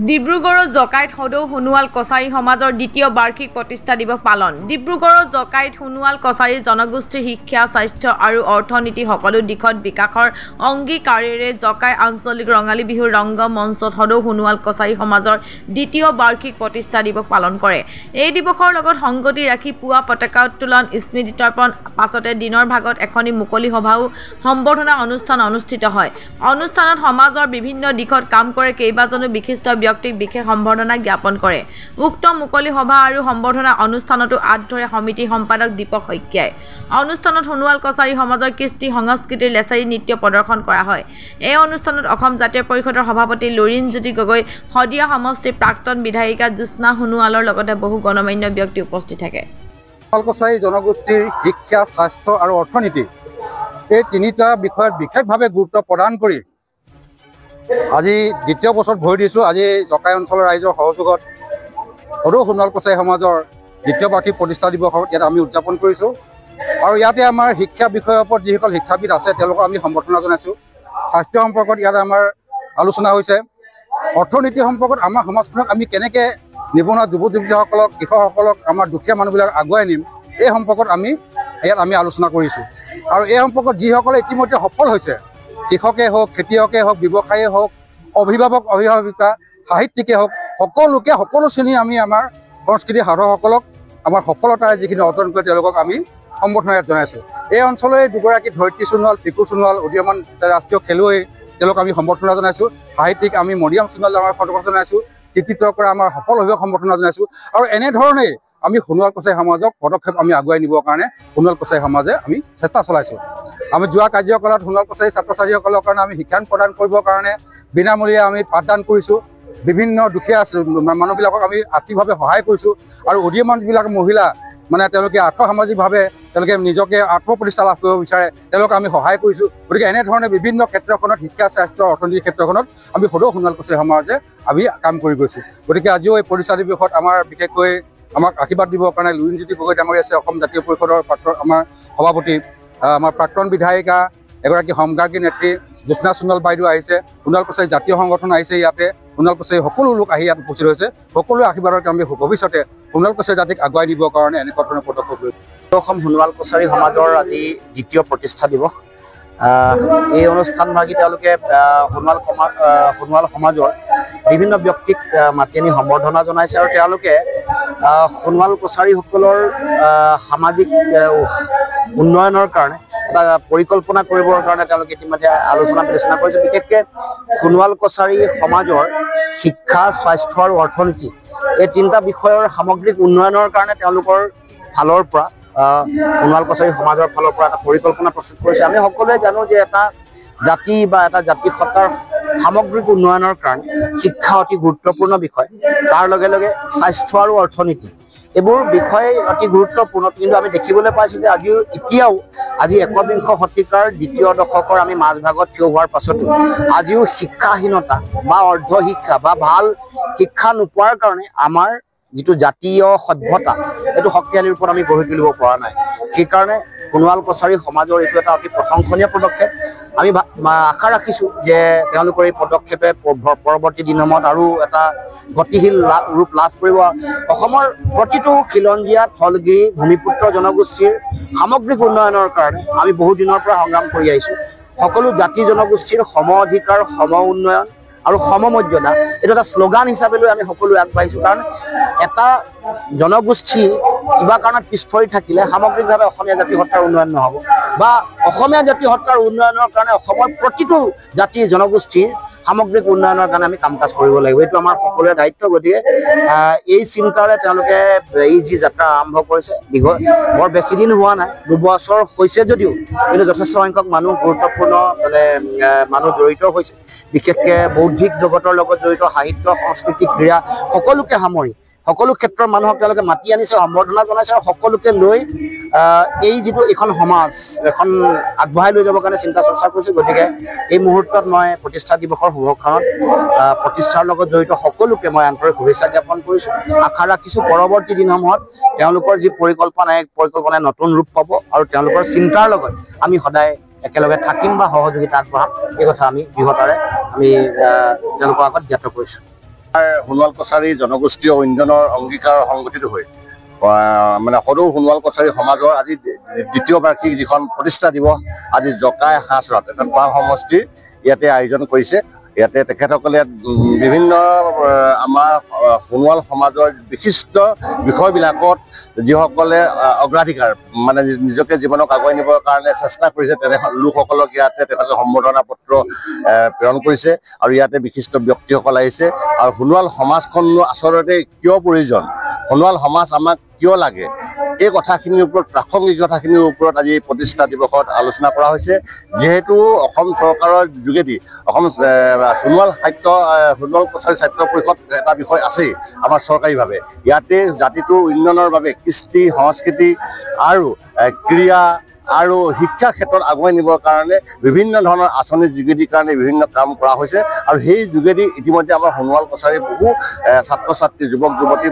ডিব্ৰুগড়ৰ জকাইত সদৌ সোণোৱাল কছাৰী সমাজৰ দ্বিতীয় বাৰ্ষিক প্ৰতিষ্ঠা দিৱস পালন। ডিব্ৰুগড়ৰ জকাইত সোণোৱাল কছাৰী জনগোষ্ঠীৰ শিক্ষা, স্বাস্থ্য আৰু অৰ্থনীতি সকলো দিশত বিকাশৰ অংগীকাৰেৰে জকাই আঞ্চলিক ৰঙালী বিহুৰ ৰংগ মঞ্চত সদৌ সোণোৱাল কছাৰী সমাজৰ দ্বিতীয় বাৰ্ষিক প্ৰতিষ্ঠা দিৱস পালন কৰে। এই দিৱসৰ লগত সংগতি ৰাখি পুৱা পতাকা উত্তোলন, স্মৃতি তৰ্পণ, পাছতে দিনৰ ভাগত এখনি মুকলি সভাও সম্বৰ্ধনা অনুষ্ঠান অনুষ্ঠিত হয়। অনুষ্ঠানত সমাজৰ বিভিন্ন দিশত কাম কৰে কেইবাজনো বিশিষ্ট ব্যক্তিক বিশেষ সম্বৰ্ধনা জ্ঞাপন কৰে। উক্ত মুকলি সভা আৰু সম্বৰ্ধনা অনুষ্ঠানতো আঁত ধৰে সমিতি সম্পাদক দীপক শইকীয়াই। অনুষ্ঠানত সোণোৱাল কছাৰী সমাজৰ কৃষ্টি সংস্কৃতিৰ লেচাৰী নৃত্য প্ৰদৰ্শন কৰা হয়। এই অনুষ্ঠানত অসম জাতীয় পৰিষদৰ সভাপতি লুৰিণজ্যোতি গগৈ, শদিয়া সমষ্টিৰ প্ৰাক্তন বিধায়িকা জ্যোৎস্না সোণোৱালৰ লগতে বহু গণমান্য ব্যক্তি উপস্থিত থাকে। সোণোৱাল কছাৰী জনগোষ্ঠীৰ শিক্ষা, স্বাস্থ্য আৰু অৰ্থনীতি এই তিনিটা বিষয়ত বিশেষভাৱে গুৰুত্ব প্ৰদান কৰি আজি দ্বিতীয় বছৰত ভৰি দিছোঁ। আজি জকাই অঞ্চলৰ ৰাইজৰ সহযোগত সদৌ সোণোৱাল কছাৰী সমাজৰ দ্বিতীয় বাৰ্ষিক প্ৰতিষ্ঠা দিৱসত ইয়াত আমি উদযাপন কৰিছোঁ। আৰু ইয়াতে আমাৰ শিক্ষা বিষয়ৰ ওপৰত যিসকল শিক্ষাবিদ আছে তেওঁলোকক আমি সম্বৰ্ধনা জনাইছোঁ। স্বাস্থ্য সম্পৰ্কত ইয়াত আমাৰ আলোচনা হৈছে। অৰ্থনীতি সম্পৰ্কত আমাৰ সমাজখনক আমি কেনেকৈ নিবনুৱা যুৱক যুৱতীসকলক, কৃষকসকলক, আমাৰ দুখীয়া মানুহবিলাক আগুৱাই নিম এই সম্পৰ্কত আমি আলোচনা কৰিছোঁ। আৰু এই সম্পৰ্কত যিসকলে ইতিমধ্যে সফল হৈছে, কৃষকে হওক, খেতিয়কে হওক, ব্যৱসায়ী হওক, অভিভাৱক, অভিভাৱিকা, সাহিত্যিকে হওক, সকলোকে সকলো শ্ৰেণী আমি আমাৰ সংস্কৃতিৰ সাধকসকলক আমাৰ সফলতাৰে যিখিনি অৰ্জন কৰে তেওঁলোকক আমি সম্বৰ্ধনা ইয়াত জনাইছোঁ। এই অঞ্চলৰে দুগৰাকী ধৰিত্ৰী সোণোৱাল, পিকু সোণোৱাল উদীয়মান ৰাষ্ট্ৰীয় খেলুৱৈ, তেওঁলোকক আমি সম্বৰ্ধনা জনাইছোঁ। সাহিত্যিক আমি মৰিয়াম সোণোৱাল আমাৰ সম্বৰ্ধনা জনাইছোঁ। কৃতিত্ব কৰা আমাৰ সফল অভিভাৱক সম্বৰ্ধনা জনাইছোঁ। আৰু এনেধৰণেই আমি সোণোৱাল কছাৰী সমাজক পদক্ষেপ আমি আগুৱাই নিবৰ কাৰণে সোণোৱাল কছাৰী সমাজে আমি চেষ্টা চলাইছোঁ। আমি যোৱা কাৰ্যকালত সোণোৱাল কছাৰী ছাত্ৰ ছাত্ৰীসকলৰ কাৰণে আমি শিক্ষাদান প্ৰদান কৰিবৰ কাৰণে বিনামূলীয়া আমি পাঠদান কৰিছোঁ। বিভিন্ন দুখীয়া মানুহবিলাকক আমি আৰ্থিকভাৱে সহায় কৰিছোঁ। আৰু উদীয়মান যিবিলাক মহিলা মানে তেওঁলোকে আৰ্থসামাজিকভাৱে তেওঁলোকে নিজকে আত্মপ্ৰতিষ্ঠা লাভ কৰিব বিচাৰে, তেওঁলোকক আমি সহায় কৰিছোঁ। গতিকে এনেধৰণে বিভিন্ন ক্ষেত্ৰখনত শিক্ষা, স্বাস্থ্য, অৰ্থনীতিৰ ক্ষেত্ৰখনত আমি সদৌ সোণোৱাল কছাৰী সমাজে আমি কাম কৰি গৈছোঁ। গতিকে আজিও এই প্ৰতিষ্ঠা দিৱসত আমাৰ বিশেষকৈ আমাক আশীৰ্বাদ দিবৰ কাৰণে লুৰিণজ্যোতি গগৈ ডাঙৰীয়া আছে, অসম জাতীয় পৰিষদৰ আমাৰ সভাপতি, আমাৰ প্ৰাক্তন বিধায়িকা, এগৰাকী সমগাৰ্গী নেত্ৰী জ্যোৎস্না সোণোৱাল বাইদেউ আহিছে, সোণোৱাল কছাৰী জাতীয় সংগঠন আহিছে, ইয়াতে সোণোৱাল কছাৰী সকলো লোক আহি ইয়াত উপস্থিত হৈছে। সকলোৱে আশীৰ্বাদত আমি ভৱিষ্যতে সোণোৱাল কছাৰী জাতিক আগুৱাই দিবৰ কাৰণে এনেকুৱা ধৰণৰ পদক্ষেপ লৈছোঁ। অসম সোণোৱাল কছাৰী সমাজৰ আজি দ্বিতীয় প্ৰতিষ্ঠা দিৱস। এই অনুষ্ঠানভাগী তেওঁলোকে সোণোৱাল সমাজৰ বিভিন্ন ব্যক্তিক মাতি আনি সম্বৰ্ধনা জনাইছে। আৰু তেওঁলোকে সোণোৱাল কছাৰীসকলৰ সামাজিক উন্নয়নৰ কাৰণে এটা পৰিকল্পনা কৰিবৰ কাৰণে তেওঁলোকে ইতিমধ্যে আলোচনা বিলোচনা কৰিছে। বিশেষকৈ সোণোৱাল কছাৰী সমাজৰ শিক্ষা, স্বাস্থ্য আৰু অৰ্থনীতি এই তিনিটা বিষয়ৰ সামগ্ৰিক উন্নয়নৰ কাৰণে তেওঁলোকৰ ফালৰ পৰা সোণোৱাল কছাৰী সমাজৰ ফালৰ পৰা এটা পৰিকল্পনা প্ৰস্তুত কৰিছে। আমি সকলোৱে জানো যে এটা জাতি বা এটা জাতিসত্তাৰ সামগ্ৰিক উন্নয়নৰ কাৰণে শিক্ষা অতি গুৰুত্বপূৰ্ণ বিষয়। তাৰ লগে লগে স্বাস্থ্য আৰু অৰ্থনীতি এইবোৰ বিষয় অতি গুৰুত্বপূৰ্ণ। কিন্তু আমি দেখিবলৈ পাইছোঁ যে এতিয়াও আজি একবিংশ শতিকাৰ দ্বিতীয় দশকৰ আমি মাজভাগত থিয় হোৱাৰ পাছতো আজিও শিক্ষাহীনতা বা অৰ্ধ শিক্ষা বা ভাল শিক্ষা নোপোৱাৰ কাৰণে আমাৰ যিটো জাতীয় সভ্যতা এইটো শক্তিশালী ৰূপত আমি গঢ়ি তুলিব পৰা নাই। সেইকাৰণে সোণোৱাল কছাৰী সমাজৰ এইটো এটা অতি প্ৰশংসনীয় পদক্ষেপ। আমি আশা ৰাখিছোঁ যে তেওঁলোকৰ এই পদক্ষেপে পৰৱৰ্তী দিনসমূহত আৰু এটা গতিশীল ৰূপ লাভ কৰিব। অসমৰ প্ৰতিটো খিলঞ্জীয়া, থলগিৰি, ভূমিপুত্ৰ জনগোষ্ঠীৰ সামগ্ৰিক উন্নয়নৰ কাৰণে আমি বহু দিনৰ পৰা সংগ্ৰাম কৰি আহিছোঁ। সকলো জাতি জনগোষ্ঠীৰ সম অধিকাৰ, সম উন্নয়ন আৰু সমমৰ্যাদা এইটো এটা শ্লোগান হিচাপে লৈ আমি সকলোৱে আগবাঢ়িছোঁ। কাৰণ এটা জনগোষ্ঠী কিবা কাৰণত পিছ পৰি থাকিলে সামগ্ৰিকভাৱে অসমীয়া জাতিসত্তাৰ উন্নয়ন নহ'ব, বা অসমীয়া জাতিসত্তাৰ উন্নয়নৰ কাৰণে অসমৰ প্ৰতিটো জাতি জনগোষ্ঠীৰ সামগ্ৰিক উন্নয়নৰ কাৰণে আমি কাম কাজ কৰিব লাগিব। এইটো আমাৰ সকলোৰে দায়িত্ব। গতিকে এই চিন্তাৰে তেওঁলোকে এই যি যাত্ৰা আৰম্ভ কৰিছে, বৰ বেছি দিন হোৱা নাই, 2 বছৰ হৈছে যদিও কিন্তু যথেষ্ট সংখ্যক মানুহ গুৰুত্বপূৰ্ণ মানুহ জড়িত হৈছে। বিশেষকৈ বৌদ্ধিক জগতৰ লগত জড়িত, সাহিত্য, সংস্কৃতি, ক্ৰীড়া সকলোকে সামৰি সকলো ক্ষেত্ৰৰ মানুহক তেওঁলোকে মাতি আনিছে, সম্বৰ্ধনা জনাইছে। আৰু সকলোকে লৈ এই যিটো এখন সমাজ এখন আগবঢ়াই লৈ যাবৰ কাৰণে চিন্তা চৰ্চা কৰিছে। গতিকে এই মুহূৰ্তত মই প্ৰতিষ্ঠা দিৱসৰ শুভক্ষণত প্ৰতিষ্ঠাৰ লগত জড়িত সকলোকে মই আন্তৰিক শুভেচ্ছা জ্ঞাপন কৰিছোঁ। আশা ৰাখিছোঁ পৰৱৰ্তী দিনসমূহত তেওঁলোকৰ যি পৰিকল্পনাই নতুন ৰূপ পাব আৰু তেওঁলোকৰ চিন্তাৰ লগত আমি সদায় একেলগে থাকিম বা সহযোগিতা আগবঢ়াম, এই কথা আমি দৃঢ়তাৰে আমি তেওঁলোকৰ আগত জ্ঞাত কৰিছোঁ। সোণোৱাল কছাৰী জনগোষ্ঠীয় উন্নয়নৰ অংগীকাৰৰ সংগঠিত হৈ মানে সদৌ সোণোৱাল কছাৰী সমাজৰ আজি দ্বিতীয় বাৰ্ষিক যিখন প্ৰতিষ্ঠা দিৱস আজি জকাই হাঁচৰাত এটা খোৱাং সমষ্টিৰ ইয়াতে আয়োজন কৰিছে। ইয়াতে তেখেতসকলে বিভিন্ন আমাৰ সোণোৱাল সমাজৰ বিশিষ্ট বিষয়বিলাকত যিসকলে অগ্ৰাধিকাৰ মানে নিজকে জীৱনক আগুৱাই নিবৰ কাৰণে চেষ্টা কৰিছে তেনে লোকসকলক ইয়াতে তেখেতে সম্বৰ্ধনা পত্ৰ প্ৰেৰণ কৰিছে আৰু ইয়াতে বিশিষ্ট ব্যক্তিসকল আহিছে। আৰু সোণোৱাল সমাজখনো আচলতে কিয় প্ৰয়োজন, সোণোৱাল সমাজ আমাক কিয় লাগে, এই কথাখিনিৰ ওপৰত প্ৰাসংগিক কথাখিনিৰ ওপৰত আজি প্ৰতিষ্ঠা দিৱসত আলোচনা কৰা হৈছে। যিহেতু অসম চৰকাৰৰ যোগেদি অসম সোণোৱাল কছাৰী সাহিত্য পৰিষদ এটা বিষয় আছেই আমাৰ চৰকাৰীভাৱে। ইয়াতে জাতিটোৰ উন্নয়নৰ বাবে কৃষ্টি সংস্কৃতি আৰু ক্ৰীড়া আৰু শিক্ষা ক্ষেত্ৰত আগুৱাই নিবৰ কাৰণে বিভিন্ন ধৰণৰ আঁচনিৰ যোগেদি কাৰণে বিভিন্ন কাম কৰা হৈছে। আৰু সেই যোগেদি ইতিমধ্যে আমাৰ সোণোৱাল কছাৰীৰ বহু ছাত্ৰ ছাত্ৰী যুৱক যুৱতী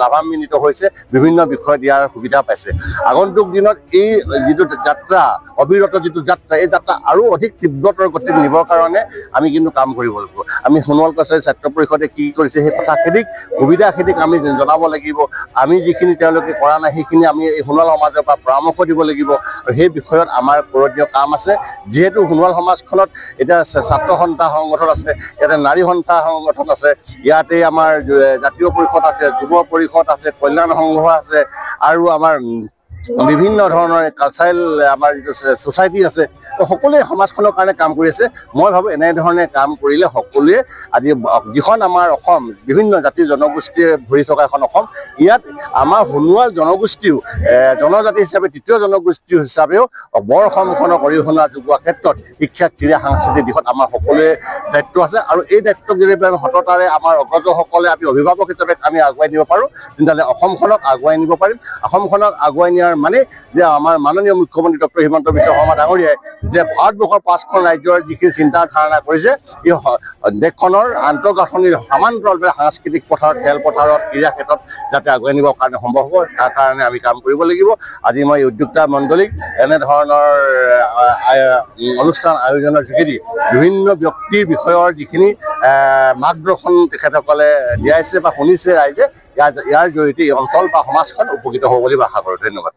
লাভান্বিত হৈছে, বিভিন্ন বিষয় দিয়াৰ সুবিধা পাইছে। আগন্তুক দিনত এই যিটো যাত্ৰা অবিৰত যিটো যাত্ৰা, এই যাত্ৰা আৰু অধিক তীব্ৰতৰ গতিত নিবৰ কাৰণে আমি কিন্তু কাম কৰিব লাগিব। আমি সোণোৱাল কছাৰী ছাত্ৰ পৰিষদে কি কৰিছে সেই কথাখিনিক সুবিধাখিনিক আমি জনাব লাগিব। আমি যিখিনি তেওঁলোকে কৰা নাই সেইখিনি আমি এই সোণোৱাল সমাজৰ পৰা পৰামৰ্শ দিব লাগিব। সেই বিষয়ত আমাৰ কৰোঁতীয় কাম আছে। যিহেতু সোণোৱাল সমাজখনত এতিয়া ছাত্ৰ সন্থা সংগঠন আছে, ইয়াতে নাৰী সন্থা সংগঠন আছে, ইয়াতে আমাৰ জাতীয় পৰিষদ আছে, যুৱ পৰিষদ আছে, কল্যাণ সংঘ আছে আৰু আমাৰ বিভিন্ন ধৰণৰ কালচাৰেল আমাৰ যিটো ছ'চাইটি আছে, সকলোৱে সমাজখনৰ কাৰণে কাম কৰি আছে। মই ভাবোঁ এনেধৰণে কাম কৰিলে সকলোৱে আজি যিখন আমাৰ অসম বিভিন্ন জাতি জনগোষ্ঠীয়ে ভৰি থকা এখন অসম, ইয়াত আমাৰ সোণোৱাল জনগোষ্ঠীও জনজাতি হিচাপে তৃতীয় জনগোষ্ঠী হিচাপেও বৰ অসমখনক অৰিহণা যোগোৱাৰ ক্ষেত্ৰত শিক্ষা ক্ৰীড়া সাংস্কৃতিক দিশত আমাৰ সকলোৱে দায়িত্ব আছে। আৰু এই দায়িত্বক যদি আমি সততাৰে আমাৰ অগ্ৰজসকলে আমি অভিভাৱক হিচাপে আমি আগুৱাই নিব পাৰোঁ, তেতিয়াহ'লে অসমখনক আগুৱাই নিব পাৰিম। অসমখনক আগুৱাই নিয়াৰ মানে যে আমাৰ মাননীয় মুখ্যমন্ত্ৰী ডক্টৰ হিমন্ত বিশ্ব শৰ্মা ডাঙৰীয়াই যে ভাৰতবৰ্ষৰ 5খন ৰাজ্যৰ যিখিনি চিন্তা ধাৰণা কৰিছে, এই দেশখনৰ আন্তঃগাঁথনিৰ সমান্তৰালভাৱে সাংস্কৃতিক পথাৰত, খেলপথাৰত, ক্ৰীড়া ক্ষেত্ৰত যাতে আগুৱাই নিবৰ কাৰণে সম্ভৱ হ'ব, তাৰ কাৰণে আমি কাম কৰিব লাগিব। আজি মই উদ্যোক্তা মণ্ডলীক এনেধৰণৰ অনুষ্ঠান আয়োজনৰ যোগেদি বিভিন্ন ব্যক্তিৰ বিষয়ৰ যিখিনি মাৰ্গদৰ্শন তেখেতসকলে দিয়াইছে বা শুনিছে ৰাইজে, ইয়াৰ জৰিয়তে এই অঞ্চল বা সমাজখন উপকৃত হ'ব বুলি আশা কৰোঁ। ধন্যবাদ।